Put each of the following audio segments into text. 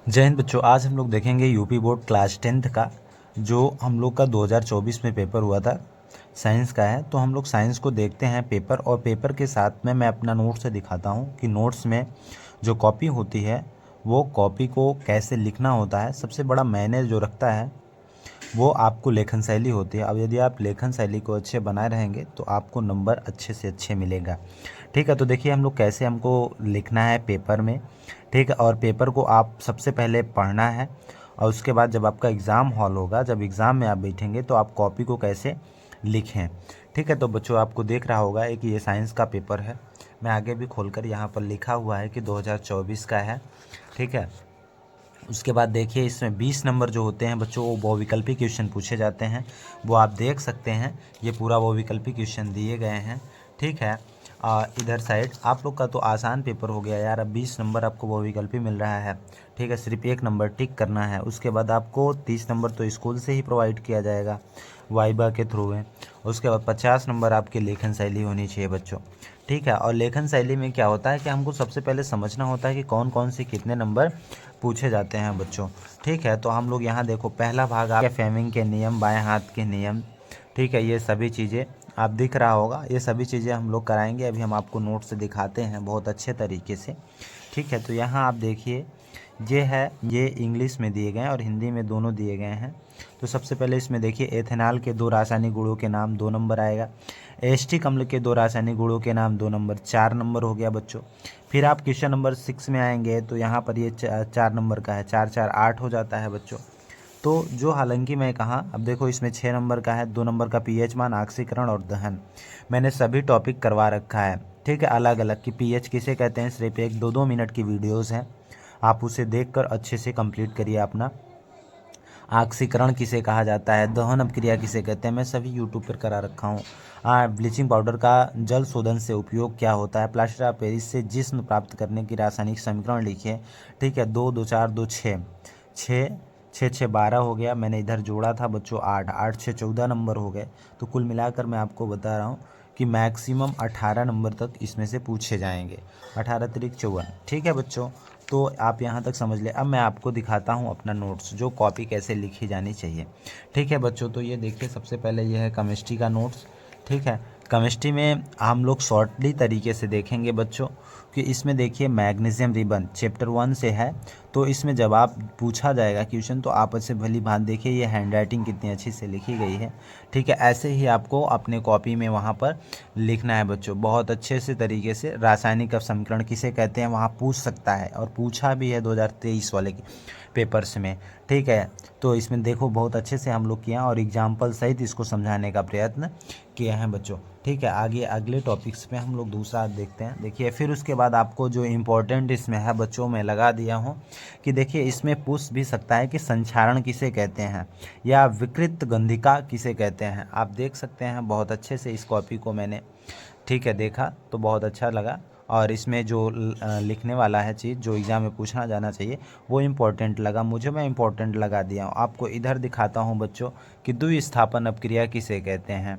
जय हिंद बच्चों। आज हम लोग देखेंगे यूपी बोर्ड क्लास 10th का जो हम लोग का 2024 में पेपर हुआ था, साइंस का है। तो हम लोग साइंस को देखते हैं पेपर, और पेपर के साथ में मैं अपना नोट्स से दिखाता हूँ कि नोट्स में जो कॉपी होती है वो कॉपी को कैसे लिखना होता है। सबसे बड़ा मायने जो रखता है वो आपको लेखन शैली होती है। अब यदि आप लेखन शैली को अच्छे बनाए रहेंगे तो आपको नंबर अच्छे से अच्छे मिलेगा। ठीक है, तो देखिए हम लोग कैसे हमको लिखना है पेपर में। ठीक है, और पेपर को आप सबसे पहले पढ़ना है, और उसके बाद जब आपका एग्ज़ाम हॉल होगा, जब एग्ज़ाम में आप बैठेंगे तो आप कॉपी को कैसे लिखें। ठीक है, तो बच्चों आपको देख रहा होगा कि ये साइंस का पेपर है। मैं आगे भी खोलकर यहाँ पर लिखा हुआ है कि 2024 का है। ठीक है, उसके बाद देखिए इसमें 20 नंबर जो होते हैं बच्चों वो बहुविकल्पी क्वेश्चन पूछे जाते हैं। वो आप देख सकते हैं, ये पूरा बहुविकल्पी क्वेश्चन दिए गए हैं। ठीक है, इधर साइड आप लोग का तो आसान पेपर हो गया यार। अब 20 नंबर आपको बहुविकल्पी मिल रहा है। ठीक है, सिर्फ एक नंबर टिक करना है। उसके बाद आपको 30 नंबर तो स्कूल से ही प्रोवाइड किया जाएगा, वाइबा के थ्रू है। उसके बाद 50 नंबर आपकी लेखन शैली होनी चाहिए बच्चों। ठीक है, और लेखन शैली में क्या होता है कि हमको सबसे पहले समझना होता है कि कौन कौन से कितने नंबर पूछे जाते हैं बच्चों। ठीक है, तो हम लोग यहाँ देखो पहला भाग आप फ्रेमिंग के नियम, बाएं हाथ के नियम। ठीक है, ये सभी चीज़ें आप दिख रहा होगा, ये सभी चीज़ें हम लोग कराएंगे। अभी हम आपको नोट से दिखाते हैं बहुत अच्छे तरीके से। ठीक है, तो यहाँ आप देखिए ये इंग्लिश में दिए गए हैं और हिंदी में दोनों दिए गए हैं। तो सबसे पहले इसमें देखिए एथेनॉल के 2 रासायनिक गुणों के नाम 2 नंबर आएगा। एस्टिक अम्ल के 2 रासायनिक गुणों के नाम 2 नंबर, 4 नंबर हो गया बच्चों। फिर आप क्वेश्चन नंबर 6 में आएंगे तो यहाँ पर ये 4 नंबर का है, 4 4 8 हो जाता है बच्चों। तो जो हालांकि मैं कहा, अब देखो इसमें 6 नंबर का है, 2 नंबर का पीएच मान, ऑक्सीकरण और दहन। मैंने सभी टॉपिक करवा रखा है। ठीक है, अलग अलग कि पीएच किसे कहते हैं, सिर्फ 1-2 मिनट की वीडियोस हैं, आप उसे देखकर अच्छे से कंप्लीट करिए अपना। ऑक्सीकरण किसे कहा जाता है, दहन अपक्रिया किसे कहते हैं, मैं सभी यूट्यूब पर करा रखा हूँ। ब्लीचिंग पाउडर का जल शोधन से उपयोग क्या होता है, प्लास्टर ऑफ पेरिस से जिस्म प्राप्त करने की रासायनिक समीकरण लिखिए। ठीक है, 2 2 4 2 6 6 6 6 12 हो गया। मैंने इधर जोड़ा था बच्चों 8 8 6 14 नंबर हो गए। तो कुल मिलाकर मैं आपको बता रहा हूँ कि मैक्सिमम 18 नंबर तक इसमें से पूछे जाएंगे, 18 तिरिक 54। ठीक है बच्चों, तो आप यहाँ तक समझ ले। अब मैं आपको दिखाता हूँ अपना नोट्स, जो कॉपी कैसे लिखी जानी चाहिए। ठीक है बच्चों, तो ये देखिए सबसे पहले ये है केमिस्ट्री का नोट्स। ठीक है, केमिस्ट्री में हम लोग शॉर्टली तरीके से देखेंगे बच्चों कि इसमें देखिए मैग्नीशियम रिबन चैप्टर 1 से है। तो इसमें जब आप पूछा जाएगा क्वेश्चन तो आप अच्छे भली भांति देखिए ये हैंडराइटिंग कितनी अच्छी से लिखी गई है। ठीक है, ऐसे ही आपको अपने कॉपी में वहाँ पर लिखना है बच्चों, बहुत अच्छे से तरीके से। रासायनिक समीकरण किसे कहते हैं वहाँ पूछ सकता है, और पूछा भी है 2023 वाले की पेपर्स में। ठीक है, तो इसमें देखो बहुत अच्छे से हम लोग किया और एग्जाम्पल सहित इसको समझाने का प्रयत्न किया है बच्चों। ठीक है, आगे अगले टॉपिक्स पे हम लोग दूसरा देखते हैं। देखिए फिर उसके बाद आपको जो इम्पोर्टेंट इसमें है बच्चों मैं लगा दिया हूँ कि देखिए इसमें पूछ भी सकता है कि संक्षारण किसे कहते हैं या विकृत गंधिका किसे कहते हैं। आप देख सकते हैं बहुत अच्छे से इस कॉपी को मैंने, ठीक है, देखा तो बहुत अच्छा लगा। और इसमें जो लिखने वाला है चीज़ जो एग्ज़ाम में पूछना जाना चाहिए वो इम्पोर्टेंट लगा मुझे, मैं इम्पोर्टेंट लगा दिया हूँ। आपको इधर दिखाता हूँ बच्चों कि द्विस्थापन अपक्रिया किसे कहते हैं।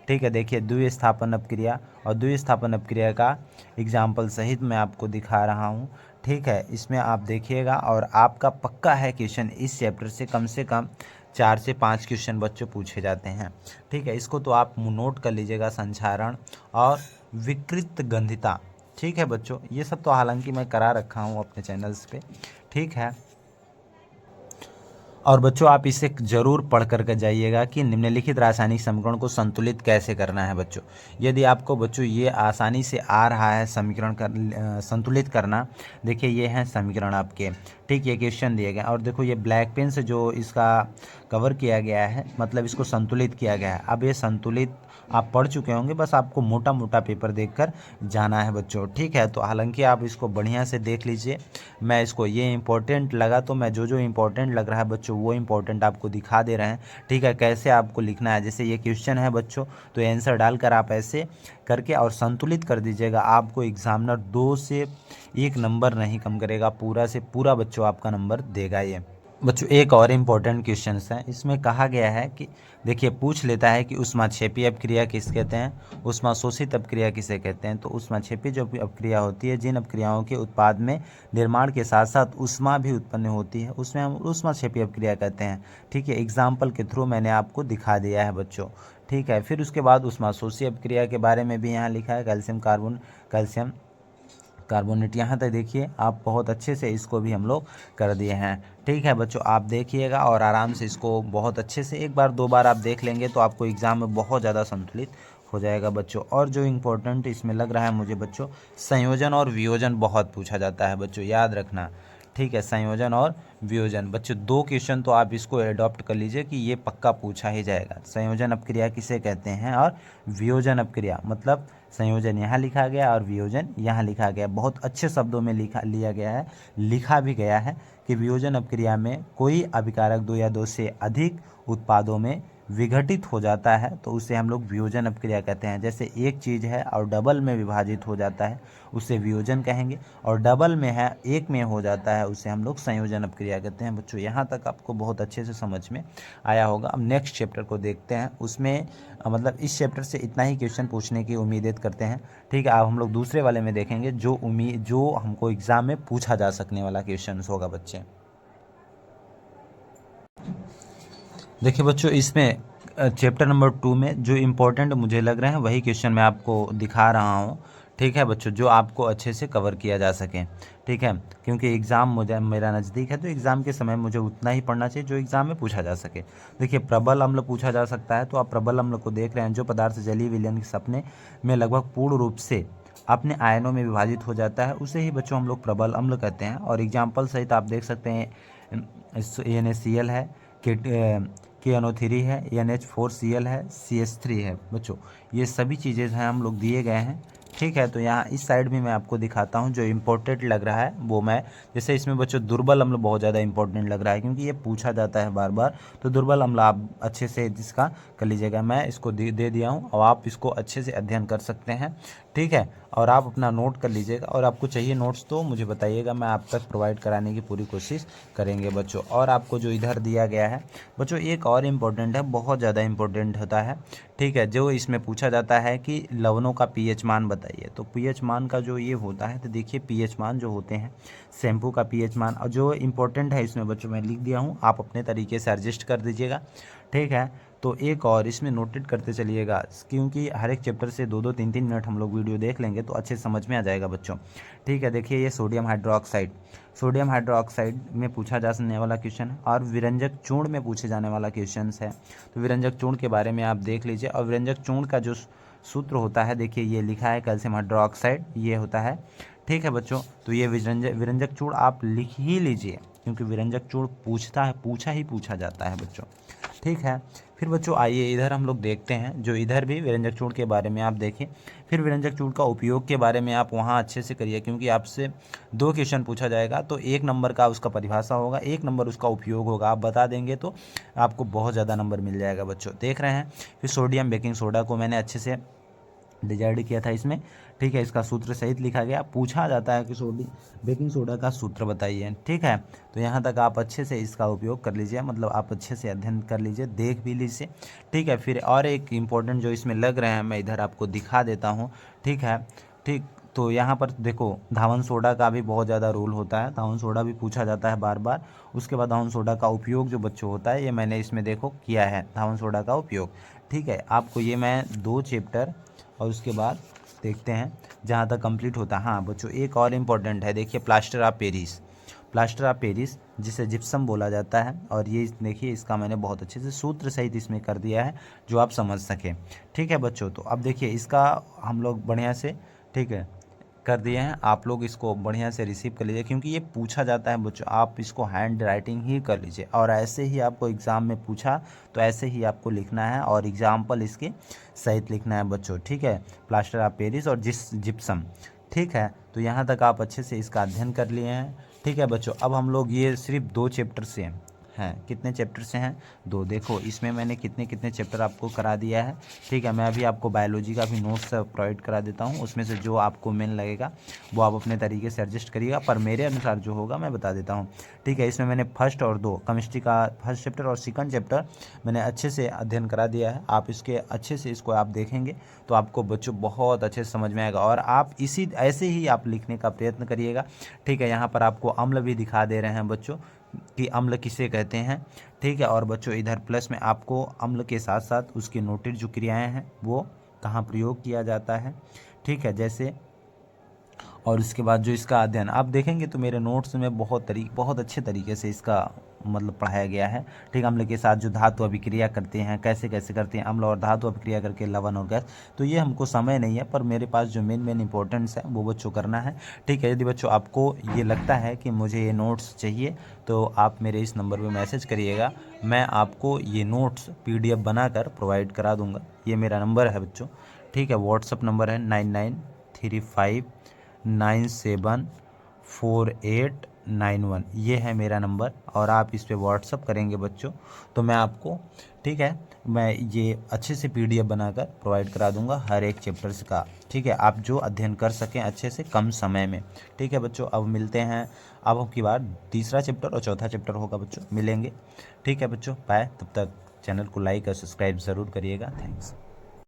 ठीक है, देखिए द्विस्थापन अपक्रिया, और द्विस्थापन अपक्रिया का एग्जाम्पल सहित मैं आपको दिखा रहा हूँ। ठीक है, इसमें आप देखिएगा और आपका पक्का है क्वेश्चन इस चैप्टर से कम 4 से 5 क्वेश्चन बच्चों पूछे जाते हैं। ठीक है, इसको तो आप नोट कर लीजिएगा, संक्षारण और विकृत गंधिता। ठीक है बच्चों, ये सब तो हालांकि मैं करा रखा हूँ अपने चैनल्स पे। ठीक है, और बच्चों आप इसे ज़रूर पढ़ करके जाइएगा कि निम्नलिखित रासायनिक समीकरण को संतुलित कैसे करना है बच्चों। यदि आपको बच्चों ये आसानी से आ रहा है समीकरण संतुलित करना, देखिए ये हैं समीकरण आपके। ठीक, ये क्वेश्चन दिए गए और देखो ये ब्लैक पेन से जो इसका कवर किया गया है, मतलब इसको संतुलित किया गया है। अब ये संतुलित आप पढ़ चुके होंगे, बस आपको मोटा मोटा पेपर देखकर जाना है बच्चों। ठीक है, तो हालांकि आप इसको बढ़िया से देख लीजिए। मैं इसको ये इम्पोर्टेंट लगा तो मैं जो इम्पोर्टेंट लग रहा है बच्चों वो इम्पोर्टेंट आपको दिखा दे रहे हैं। ठीक है, कैसे आपको लिखना है, जैसे ये क्वेश्चन है बच्चों तो आंसर डालकर आप ऐसे करके और संतुलित कर दीजिएगा। आपको एग्जामिनर 2 से 1 नंबर नहीं कम करेगा, पूरा से पूरा बच्चों आपका नंबर देगा ये। बच्चों एक और इम्पोर्टेंट क्वेश्चन है, इसमें कहा गया है कि देखिए पूछ लेता है कि ऊष्माक्षेपी अपक्रिया किस कहते हैं, ऊष्माशोषित अपक्रिया किसे कहते हैं। तो ऊष्माक्षेपी जो अपक्रिया होती है, जिन अपक्रियाओं के उत्पाद में निर्माण के साथ साथ ऊष्मा भी उत्पन्न होती है, उसमें हम ऊष्माक्षेपी अपक्रिया कहते हैं। ठीक है, एग्जाम्पल के थ्रू मैंने आपको दिखा दिया है बच्चों। ठीक है, फिर उसके बाद ऊष्माशोषी अपक्रिया के बारे में भी यहाँ लिखा है, कैल्शियम कार्बोनेट। यहाँ तक देखिए आप बहुत अच्छे से इसको भी हम लोग कर दिए हैं। ठीक है बच्चों, आप देखिएगा और आराम से इसको बहुत अच्छे से एक बार दो बार आप देख लेंगे तो आपको एग्ज़ाम में बहुत ज़्यादा संतुलित हो जाएगा बच्चों। और जो इम्पोर्टेंट इसमें लग रहा है मुझे बच्चों, संयोजन और वियोजन बहुत पूछा जाता है बच्चों, याद रखना। ठीक है, संयोजन और वियोजन बच्चों, दो क्वेश्चन तो आप इसको एडॉप्ट कर लीजिए कि ये पक्का पूछा ही जाएगा। संयोजन अपक्रिया किसे कहते हैं और वियोजन अपक्रिया, मतलब संयोजन यहाँ लिखा गया और वियोजन यहाँ लिखा गया। बहुत अच्छे शब्दों में लिया गया है, लिखा भी गया है कि वियोजन अपक्रिया में कोई अभिकारक दो या दो से अधिक उत्पादों में विघटित हो जाता है तो उसे हम लोग वियोजन अपक्रिया कहते हैं। जैसे एक चीज़ है और डबल में विभाजित हो जाता है उसे वियोजन कहेंगे, और डबल में है एक में हो जाता है उसे हम लोग संयोजन अपक्रिया कहते हैं बच्चों। यहाँ तक आपको बहुत अच्छे से समझ में आया होगा। अब नेक्स्ट चैप्टर को देखते हैं, उसमें मतलब इस चैप्टर से इतना ही क्वेश्चन पूछने की उम्मीद करते हैं। ठीक है, अब हम लोग दूसरे वाले में देखेंगे जो हमको एग्ज़ाम में पूछा जा सकने वाला क्वेश्चन होगा बच्चे। देखिए बच्चों, इसमें चैप्टर नंबर 2 में जो इम्पोर्टेंट मुझे लग रहे हैं वही क्वेश्चन मैं आपको दिखा रहा हूँ। ठीक है बच्चों, जो आपको अच्छे से कवर किया जा सके। ठीक है, क्योंकि एग्ज़ाम मुझे मेरा नज़दीक है तो एग्ज़ाम के समय मुझे उतना ही पढ़ना चाहिए जो एग्ज़ाम में पूछा जा सके। देखिए प्रबल अम्ल पूछा जा सकता है, तो आप प्रबल अम्ल को देख रहे हैं, जो पदार्थ जलीय विलयन के सपने में लगभग पूर्ण रूप से अपने आयनों में विभाजित हो जाता है, उसे ही बच्चों हम लोग प्रबल अम्ल कहते हैं। और एग्जाम्पल सहित आप देख सकते हैं NaCl है, KNO3 है, NH4Cl है, CH3 है बच्चों। ये सभी चीज़ें हैं हम लोग दिए गए हैं। ठीक है, तो यहाँ इस साइड भी मैं आपको दिखाता हूँ जो इम्पोर्टेंट लग रहा है वो मैं, जैसे इसमें बच्चों दुर्बल अम्ल बहुत ज़्यादा इंपॉर्टेंट लग रहा है क्योंकि ये पूछा जाता है बार बार। तो दुर्बल अम्ल आप अच्छे से इसका कर लीजिएगा, मैं इसको दे दिया हूँ और आप इसको अच्छे से अध्ययन कर सकते हैं। ठीक है, और आप अपना नोट कर लीजिएगा, और आपको चाहिए नोट्स तो मुझे बताइएगा, मैं आप तक प्रोवाइड कराने की पूरी कोशिश करेंगे बच्चों। और आपको जो इधर दिया गया है बच्चों, एक और इम्पोर्टेंट है, बहुत ज़्यादा इम्पोर्टेंट होता है। ठीक है, जो इसमें पूछा जाता है कि लवणों का पीएच मान बताइए। तो पीएच मान का जो ये होता है, तो देखिए पीएच मान जो होते हैं, शैम्पू का पीएच मान, और जो इम्पोर्टेंट है इसमें बच्चों मैं लिख दिया हूँ, आप अपने तरीके से एडजस्ट कर दीजिएगा। ठीक है, तो एक और इसमें नोटेट करते चलिएगा, क्योंकि हर एक चैप्टर से 2-2 3-3 मिनट हम लोग वीडियो देख लेंगे तो अच्छे समझ में आ जाएगा बच्चों। ठीक है, देखिए ये सोडियम हाइड्रोक्साइड में पूछा जाने वाला क्वेश्चन है, और विरंजक चूर्ण में पूछे जाने वाला क्वेश्चन है। तो विरंजक चूर्ण के बारे में आप देख लीजिए, और विरंजक चूर्ण का जो सूत्र होता है, देखिए ये लिखा है कैल्शियम हाइड्रोक्साइड, ये होता है। ठीक है बच्चों, तो ये विरंजक चूर्ण आप लिख ही लीजिए, क्योंकि विरंजक चूर्ण पूछा जाता है बच्चों। ठीक है, फिर बच्चों आइए इधर हम लोग देखते हैं, जो इधर भी विरंजक चूर्ण के बारे में आप देखें। फिर विरंजक चूर्ण का उपयोग के बारे में आप वहाँ अच्छे से करिए, क्योंकि आपसे 2 क्वेश्चन पूछा जाएगा, तो 1 नंबर का उसका परिभाषा होगा, 1 नंबर उसका उपयोग होगा। आप बता देंगे तो आपको बहुत ज़्यादा नंबर मिल जाएगा बच्चों। देख रहे हैं, फिर सोडियम बेकिंग सोडा को मैंने अच्छे से डिजाइड किया था इसमें। ठीक है, इसका सूत्र सहित लिखा गया, पूछा जाता है कि बेकिंग सोडा का सूत्र बताइए। ठीक है, तो यहाँ तक आप अच्छे से इसका उपयोग कर लीजिए, मतलब आप अच्छे से अध्ययन कर लीजिए, देख भी लीजिए। ठीक है, फिर और एक इम्पोर्टेंट जो इसमें लग रहे हैं मैं इधर आपको दिखा देता हूँ। ठीक है, ठीक, तो यहाँ पर देखो धावन सोडा का भी बहुत ज़्यादा रोल होता है, धावन सोडा भी पूछा जाता है बार बार। उसके बाद धावन सोडा का उपयोग जो बच्चों होता है, ये मैंने इसमें देखो किया है, धावन सोडा का उपयोग। ठीक है, आपको ये मैं 2 चैप्टर और उसके बाद देखते हैं जहाँ तक कंप्लीट होता है। हाँ बच्चों, एक और इम्पोर्टेंट है, देखिए प्लास्टर ऑफ पेरिस जिसे जिप्सम बोला जाता है, और ये देखिए इसका मैंने बहुत अच्छे से सूत्र सहित इसमें कर दिया है जो आप समझ सकें। ठीक है बच्चों, तो अब देखिए इसका हम लोग बढ़िया से, ठीक है, कर दिए हैं। आप लोग इसको बढ़िया से रिसीव कर लीजिए, क्योंकि ये पूछा जाता है बच्चों, आप इसको हैंड राइटिंग ही कर लीजिए, और ऐसे ही आपको एग्ज़ाम में पूछा तो ऐसे ही आपको लिखना है, और एग्जाम्पल इसके सहित लिखना है बच्चों। ठीक है, प्लास्टर ऑफ पेरिस और जिप्सम। ठीक है, तो यहाँ तक आप अच्छे से इसका अध्ययन कर लिए हैं। ठीक है बच्चों, अब हम लोग ये सिर्फ 2 चैप्टर से हैं। कितने चैप्टर से हैं? 2। देखो इसमें मैंने कितने कितने चैप्टर आपको करा दिया है। ठीक है, मैं अभी आपको बायोलॉजी का भी नोट्स प्रोवाइड करा देता हूँ, उसमें से जो आपको मेन लगेगा वो आप अपने तरीके से एडजस्ट करिएगा, पर मेरे अनुसार जो होगा मैं बता देता हूँ। ठीक है, इसमें मैंने फर्स्ट और 2 केमिस्ट्री का फर्स्ट चैप्टर और सेकंड चैप्टर मैंने अच्छे से अध्ययन करा दिया है। आप इसके अच्छे से इसको आप देखेंगे तो आपको बच्चों बहुत अच्छे से समझ में आएगा, और आप इसी ऐसे ही आप लिखने का प्रयत्न करिएगा। ठीक है, यहाँ पर आपको अम्ल भी दिखा दे रहे हैं बच्चों कि अम्ल किसे कहते हैं। ठीक है, और बच्चों इधर प्लस में आपको अम्ल के साथ साथ उसकी नोटेड जो क्रियाएं हैं वो कहाँ प्रयोग किया जाता है। ठीक है, जैसे और उसके बाद जो इसका अध्ययन आप देखेंगे तो मेरे नोट्स में बहुत अच्छे तरीके से इसका मतलब पढ़ाया गया है। ठीक, अम्ल के साथ जो धातु अभिक्रिया करते हैं, कैसे कैसे करते हैं अम्ल और धातु अभिक्रिया करके लवण और गैस, तो ये हमको समय नहीं है, पर मेरे पास जो मेन इंपॉर्टेंट्स है वो बच्चों करना है। ठीक है, यदि बच्चों आपको ये लगता है कि मुझे ये नोट्स चाहिए तो आप मेरे इस नंबर पर मैसेज करिएगा, मैं आपको ये नोट्स PDF बनाकर प्रोवाइड करा दूँगा। ये मेरा नंबर है बच्चों। ठीक है, व्हाट्सअप नंबर है 9935974891। ये है मेरा नंबर, और आप इस पे व्हाट्सअप करेंगे बच्चों तो मैं आपको, ठीक है, मैं ये अच्छे से PDF बनाकर प्रोवाइड करा दूंगा हर एक चैप्टर्स का। ठीक है, आप जो अध्ययन कर सकें अच्छे से कम समय में। ठीक है बच्चों, अब मिलते हैं, अब की बार तीसरा चैप्टर और चौथा चैप्टर होगा बच्चों, मिलेंगे। ठीक है बच्चों, बाय। तब तक चैनल को लाइक और सब्सक्राइब ज़रूर करिएगा। थैंक्स।